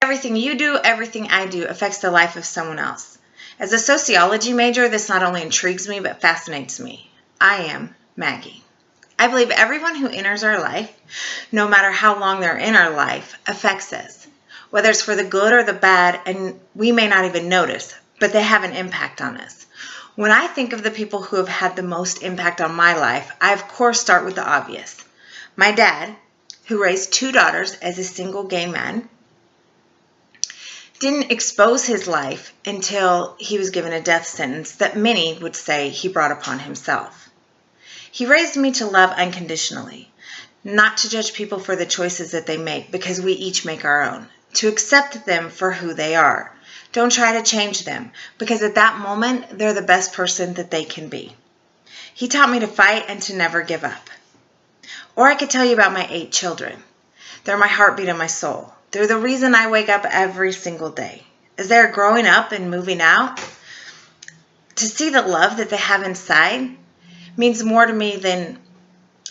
Everything you do, everything I do affects the life of someone else. As a sociology major, this not only intrigues me but fascinates me. I am Maggie. I believe everyone who enters our life, no matter how long they're in our life, affects us. Whether it's for the good or the bad, and we may not even notice, but they have an impact on us. When I think of the people who have had the most impact on my life, I of course start with the obvious. My dad, who raised 2 daughters as a single gay man, didn't expose his life until he was given a death sentence that many would say he brought upon himself. He raised me to love unconditionally, not to judge people for the choices that they make because we each make our own, to accept them for who they are. Don't try to change them because at that moment, they're the best person that they can be. He taught me to fight and to never give up. Or I could tell you about my 8 children. They're my heartbeat and my soul. They're the reason I wake up every single day. As they're growing up and moving out, to see the love that they have inside means more to me than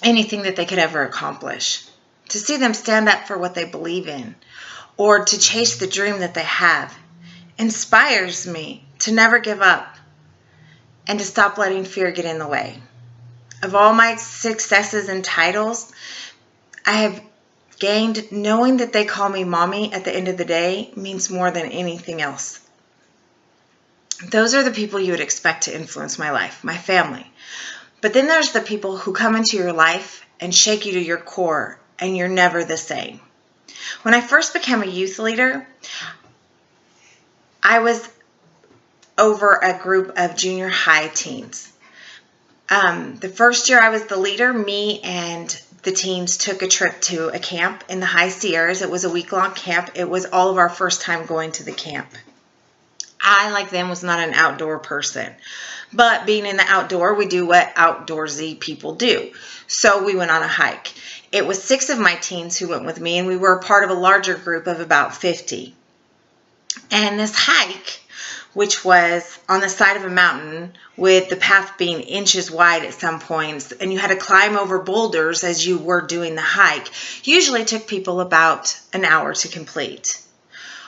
anything that they could ever accomplish. To see them stand up for what they believe in or to chase the dream that they have inspires me to never give up and to stop letting fear get in the way. Of all my successes and titles, I have gained knowing that they call me mommy at the end of the day means more than anything else. Those are the people you would expect to influence my life, my family. But then there's the people who come into your life and shake you to your core, and you're never the same. When I first became a youth leader, I was over a group of junior high teens. The first year I was the leader, me and the teens took a trip to a camp in the High Sierras. It was a week-long camp. It was all of our first time going to the camp. I, like them, was not an outdoor person. But being in the outdoor, we do what outdoorsy people do. So we went on a hike. It was 6 of my teens who went with me, and we were a part of a larger group of about 50. And this hike, which was on the side of a mountain with the path being inches wide at some points, and you had to climb over boulders as you were doing the hike, usually took people about an hour to complete.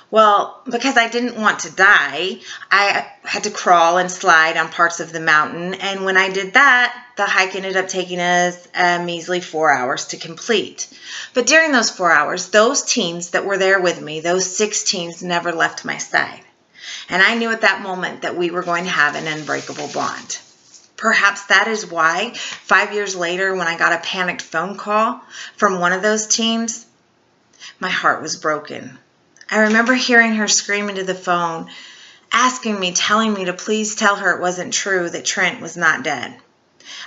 Well, because I didn't want to die, I had to crawl and slide on parts of the mountain, and when I did that, the hike ended up taking us a measly 4 hours to complete. But during those 4 hours, those teens that were there with me, those 6 teens never left my side. And I knew at that moment that we were going to have an unbreakable bond. Perhaps that is why 5 years later, when I got a panicked phone call from one of those teens, my heart was broken. I remember hearing her scream into the phone, asking me, telling me to please tell her it wasn't true, that Trent was not dead.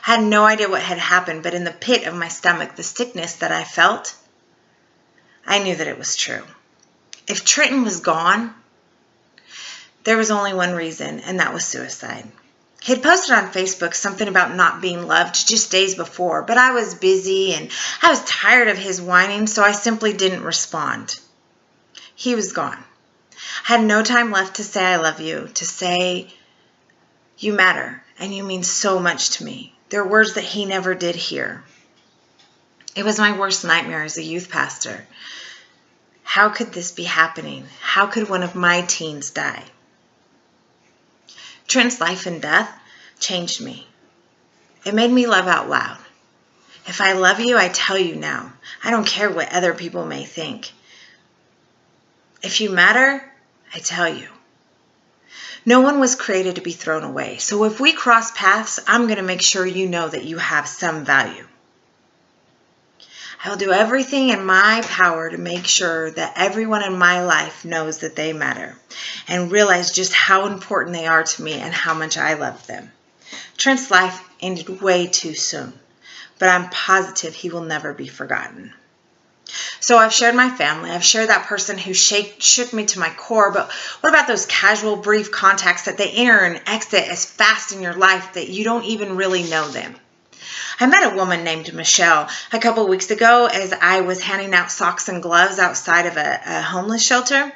I had no idea what had happened, but in the pit of my stomach, the sickness that I felt, I knew that it was true. If Trenton was gone, there was only one reason, and that was suicide. He had posted on Facebook something about not being loved just days before, but I was busy and I was tired of his whining, so I simply didn't respond. He was gone. I had no time left to say I love you, to say you matter and you mean so much to me. They're words that he never did hear. It was my worst nightmare as a youth pastor. How could this be happening? How could one of my teens die? Trent's life and death changed me. It made me love out loud. If I love you, I tell you now. I don't care what other people may think. If you matter, I tell you. No one was created to be thrown away. So if we cross paths, I'm going to make sure you know that you have some value. I will do everything in my power to make sure that everyone in my life knows that they matter and realize just how important they are to me and how much I love them. Trent's life ended way too soon, but I'm positive he will never be forgotten. So I've shared my family. I've shared that person who shook me to my core. But what about those casual, brief contacts that they enter and exit as fast in your life that you don't even really know them? I met a woman named Michelle a couple of weeks ago as I was handing out socks and gloves outside of a homeless shelter.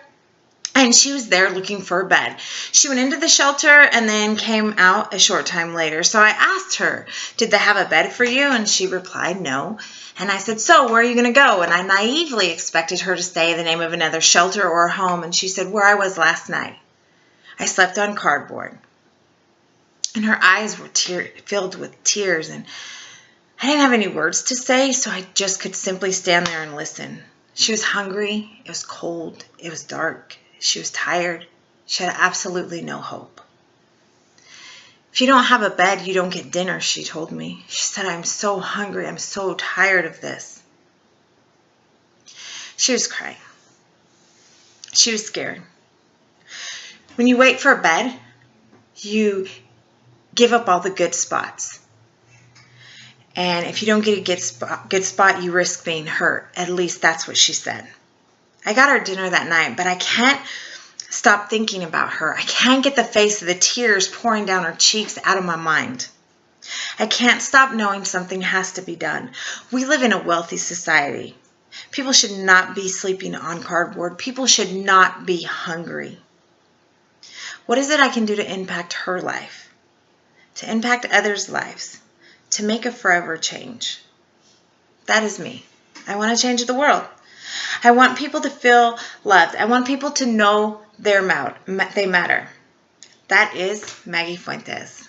And she was there looking for a bed. She went into the shelter and then came out a short time later. So I asked her, did they have a bed for you? And she replied, no. And I said, so where are you going to go? And I naively expected her to say the name of another shelter or home. And she said, where I was last night. I slept on cardboard. And her eyes were filled with tears. And I didn't have any words to say, so I just could simply stand there and listen. She was hungry. It was cold. It was dark. She was tired. She had absolutely no hope. If you don't have a bed, you don't get dinner, she told me. She said, I'm so hungry. I'm so tired of this. She was crying. She was scared. When you wait for a bed, you give up all the good spots. And if you don't get a good spot, you risk being hurt. At least that's what she said. I got her dinner that night, but I can't stop thinking about her. I can't get the face of the tears pouring down her cheeks out of my mind. I can't stop knowing something has to be done. We live in a wealthy society. People should not be sleeping on cardboard. People should not be hungry. What is it I can do to impact her life? To impact others' lives? To make a forever change? That is me. I want to change the world. I want people to feel loved. I want people to know they matter. That is Maggie Fuentes.